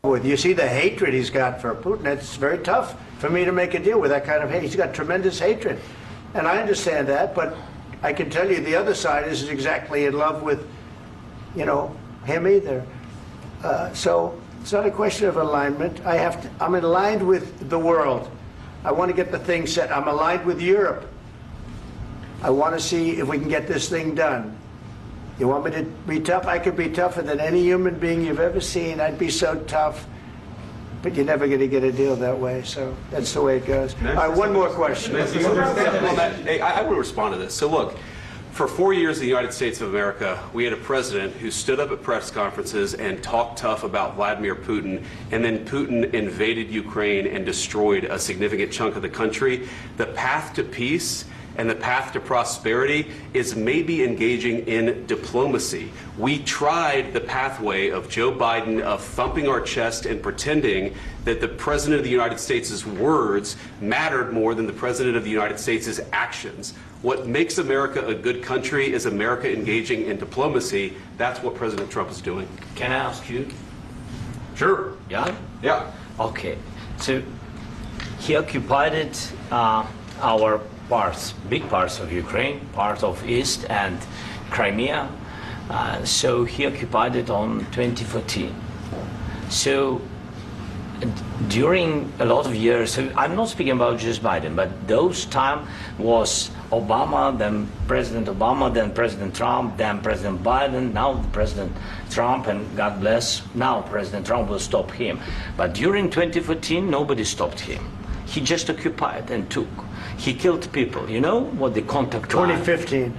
With you see the hatred he's got for Putin, it's very tough for me to make a deal with that kind of hate. He's got tremendous hatred. And I understand that, but I can tell you the other side isn't exactly in love with, you know, him either. So it's not a question of alignment. I'm aligned with the world. I want to get the thing set. I'm aligned with Europe. I want to see if we can get this thing done. You want me to be tough? I could be tougher than any human being you've ever seen. I'd be so tough. But you're never going to get a deal that way, so that's the way it goes. All right, one more question. I would respond to this. So look, for 4 years in the United States of America, we had a president who stood up at press conferences and talked tough about Vladimir Putin, and then Putin invaded Ukraine and destroyed a significant chunk of the country. The path to peace and the path to prosperity is maybe engaging in diplomacy. We tried the pathway of Joe Biden of thumping our chest and pretending that the President of the United States' words mattered more than the President of the United States' actions. What makes America a good country is America engaging in diplomacy. That's what President Trump is doing. Can I ask you? Sure. Yeah? Yeah. Okay. So he occupied our parts, big parts of Ukraine, part of East and Crimea. So he occupied it on 2014. So during a lot of years, so I'm not speaking about just Biden, but those time was Obama, then President Obama, then President Trump, then President Biden, now President Trump, and God bless, now President Trump will stop him. But during 2014, nobody stopped him. He just occupied and took. He killed people. You know what the contact 2015.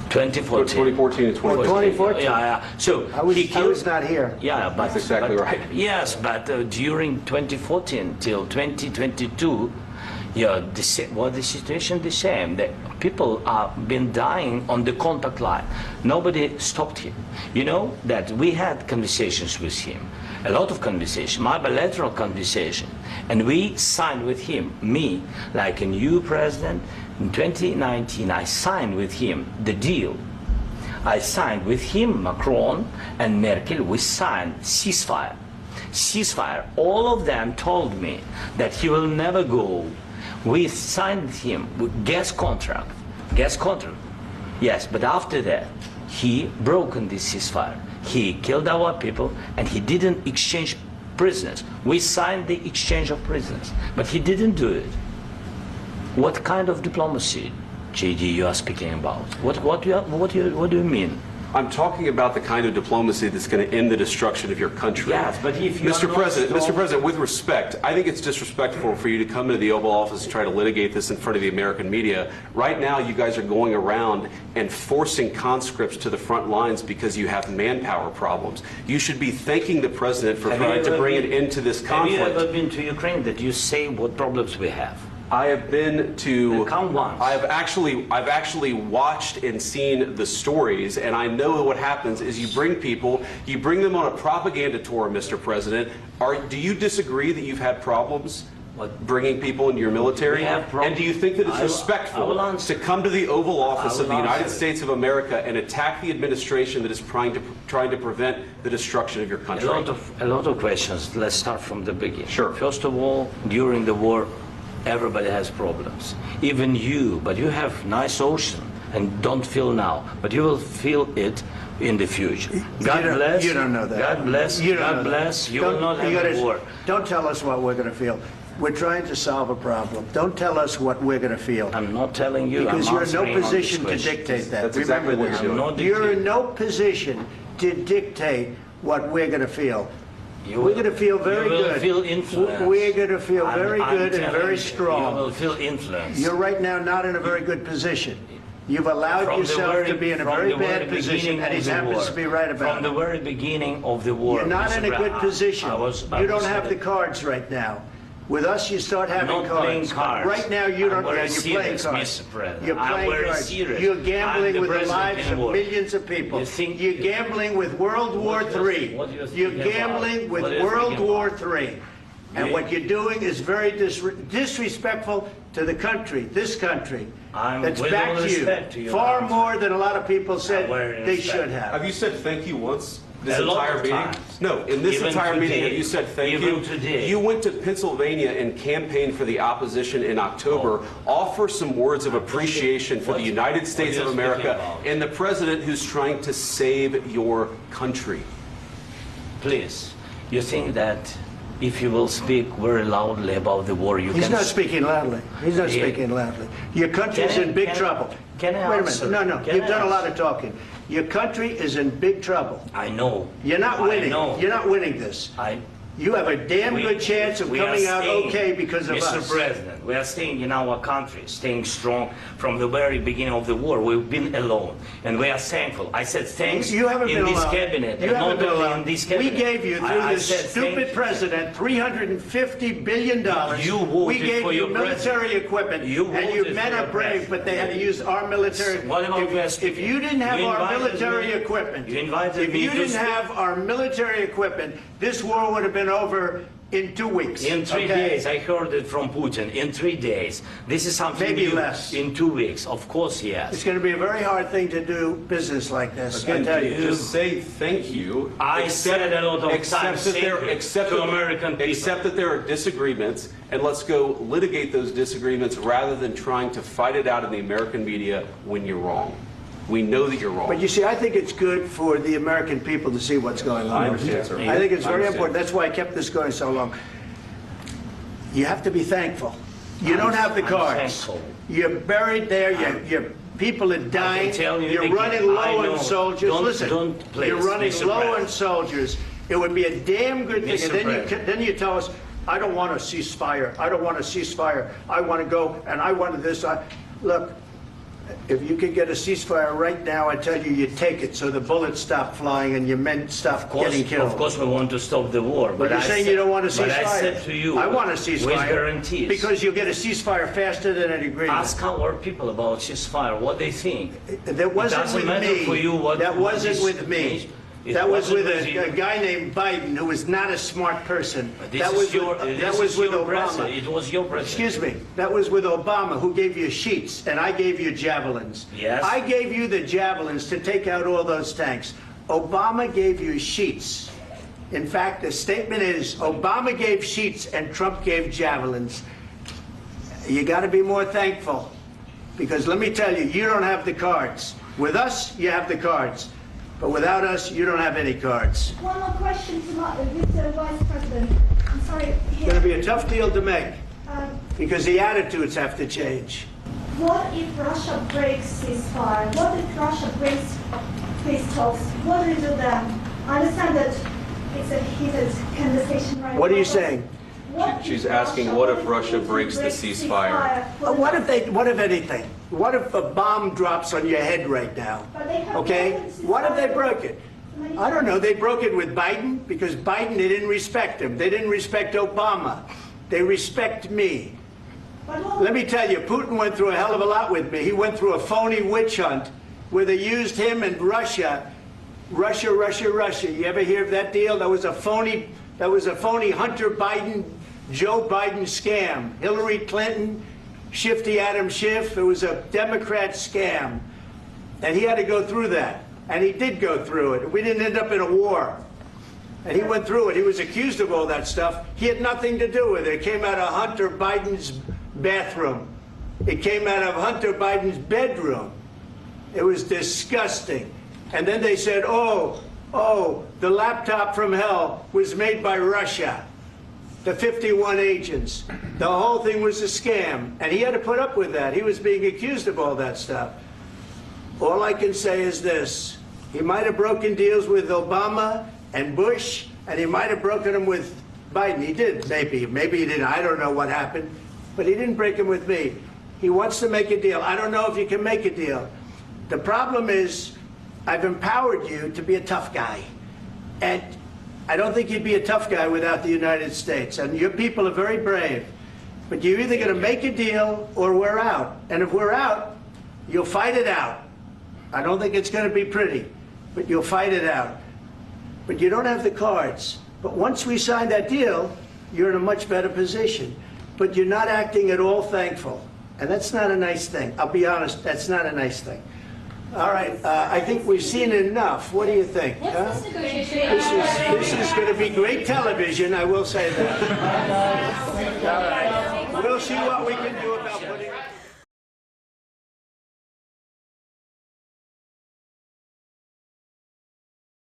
2014 2014. and 2015. 2014. Yeah. So I was not here. Yeah, but that's exactly right. Yes, but during 2014 till 2022, yeah, the situation the same. The people have been dying on the contact line. Nobody stopped him. You know that we had conversations with him, a lot of conversation, my bilateral conversation, and we signed with him, me, like a new president. In 2019, I signed with him the deal. I signed with him, Macron and Merkel, we signed ceasefire. Ceasefire. All of them told me that he will never go. We signed with him with gas contract. Gas contract. Yes, but after that, he broken this ceasefire. He killed our people and he didn't exchange prisoners. We signed the exchange of prisoners, but he didn't do it. What kind of diplomacy, JD, you are speaking about? What do you mean? I'm talking about the kind of diplomacy that's going to end the destruction of your country. Yes, but if you Mr. President, with respect, I think it's disrespectful for you to come into the Oval Office and try to litigate this in front of the American media. Right now, you guys are going around and forcing conscripts to the front lines because you have manpower problems. You should be thanking the President for trying to bring an end to this conflict. Have you ever been to Ukraine that you say what problems we have? I have been to. Come once. I've actually watched and seen the stories, and I know what happens is you bring them on a propaganda tour, Mr. President. Do you disagree that you've had problems bringing people into your military? And do you think that it's respectful to come to the Oval Office of the United States of America and attack the administration that is trying to prevent the destruction of your country? A lot of questions. Let's start from the beginning. Sure. First of all, during the war, everybody has problems, even you, but you have nice ocean and don't feel now, but you will feel it in the future. God bless. You don't know that. God bless. God bless. You will not have a war. Don't tell us what we're going to feel. We're trying to solve a problem. Don't tell us what we're going to feel. I'm not telling you. Because you're in no position to dictate that. That's exactly what you're doing. You're in no position to dictate what we're going to feel. We're going to feel very good. You will feel influence. We're going to feel very good and very strong. You will feel influence. You're right now not in a very good position. You've allowed yourself to be in a very bad position, and he happens to be right about it. From the very beginning of the war. You're not in a good position. You don't have the cards right now. With us, you start having cards. Right now, you don't. You're playing cards. You're playing cards. You're gambling with the lives of millions of people. You're gambling with World War III. You're gambling with World War III. And what you're doing is very disrespectful to the country, this country, that's back to you, far more than a lot of people said they should have. Have you said thank you once? This A lot entire of meeting? times. No, in this Even entire meeting, today. have you said thank Even you? today. You went to Pennsylvania and campaigned for the opposition in October. Offer some words of appreciation for the United States of you're speaking America about? and the president who's trying to save your country. Please, you think that if you will speak very loudly about the war, you He's can... not speaking loudly. He's not Yeah. speaking loudly. Your country's Can I- in big can I- trouble. can I Wait a answer? minute. No, Can you've I done a lot answer? of talking. Your country is in big trouble. I know. You're not I winning. know. You're not winning this. You have a damn good chance of we are coming out staying, okay because of Mr. us. President, we are staying in our country, staying strong from the very beginning of the war. We've been alone, and we are thankful. I said thanks You haven't in been this alone. cabinet, You and haven't not been only alone. in this We cabinet. gave you, through I this said stupid thank you. president, $350 billion. You voted We gave for you your military president. equipment, You and your voted men for are your brave, president. but they had to use our military. What about If you didn't have You our invited military me- equipment, you invited if me you to didn't speak- have our military equipment, this war would have been over in 2 weeks. In 3 okay? days, I heard it from Putin. In 3 days, this is something Maybe new. less. In 2 weeks, of course, yes. It's going to be a very hard thing to do business like this. I Again, tell you. just say thank you. I said a lot of times thank you to American people. Accept that there are disagreements, and let's go litigate those disagreements rather than trying to fight it out in the American media when you're wrong. We know that you're wrong. But you see, I think it's good for the American people to see what's going on. I understand, sir. I think it's I very understand. important. That's why I kept this going so long. You have to be thankful. You don't have the I'm cards. thankful. You're buried there. Your people are dying. tell you You're again, running I low know. on soldiers. Don't- Listen, don't, please, you're running Mr. low on President. soldiers. It would be a damn good thing. Mr. And then President. then you tell us, I don't want a ceasefire. I don't want a ceasefire. I want to go and I wanted this. Look, if you could get a ceasefire right now, I tell you, you take it so the bullets stop flying and your men stop getting killed. Of course, we want to stop the war. But you're saying you don't want a ceasefire. But I said to you, I want a ceasefire. with guarantees. Because you'll get a ceasefire faster than an agreement. Ask our people about ceasefire, what they think. That wasn't doesn't with matter me. for you what- That what wasn't is- with me. It That was wasn't with with you. a guy named Biden, who was not a smart person. This That is was your, with, this that was is with your Obama. president. It was your president. Excuse me. That was with Obama, who gave you sheets, and I gave you javelins. Yes. I gave you the javelins to take out all those tanks. Obama gave you sheets. In fact, the statement is Obama gave sheets and Trump gave javelins. You got to be more thankful, because let me tell you, you don't have the cards. With us, you have the cards. But without us, you don't have any cards. One more question to Mr. Vice President. I'm sorry. It's going to be a tough deal to make, Um, because the attitudes have to change. what if Russia breaks ceasefire? What if Russia breaks peace talks? What do we do then? I understand that it's a heated conversation right now. What are you but saying? what She's if asking, what if Russia Putin breaks the ceasefire? What if anything? What if a bomb drops on your head right now? But they have Okay? broken What if they ceasefire broke it? many I don't know. times. They broke it with Biden because Biden, they didn't respect him. They didn't respect Obama. They respect me. But what- Let me tell you, Putin went through a hell of a lot with me. He went through a phony witch hunt where they used him and Russia. Russia. You ever hear of that deal? That was a phony Hunter Biden, Joe Biden scam. Hillary Clinton, Shifty Adam Schiff. It was a Democrat scam. And he had to go through that. And he did go through it. We didn't end up in a war. And he went through it. He was accused of all that stuff. He had nothing to do with it. It came out of Hunter Biden's bathroom. It came out of Hunter Biden's bedroom. It was disgusting. And then they said, oh, the laptop from hell was made by Russia. The 51 agents. The whole thing was a scam. And he had to put up with that. He was being accused of all that stuff. All I can say is this. He might have broken deals with Obama and Bush, and he might have broken them with Biden. He did, maybe. Maybe he didn't. I don't know what happened. But he didn't break them with me. He wants to make a deal. I don't know if you can make a deal. The problem is, I've empowered you to be a tough guy. And I don't think you'd be a tough guy without the United States. And your people are very brave. But you're either going to make a deal or we're out. And if we're out, you'll fight it out. I don't think it's going to be pretty, but you'll fight it out. But you don't have the cards. But once we sign that deal, you're in a much better position. But you're not acting at all thankful. And that's not a nice thing. I'll be honest, that's not a nice thing. All right, I think we've seen enough. What do you think? Huh? This is going to be great television, I will say that. All right. We'll see what we can do about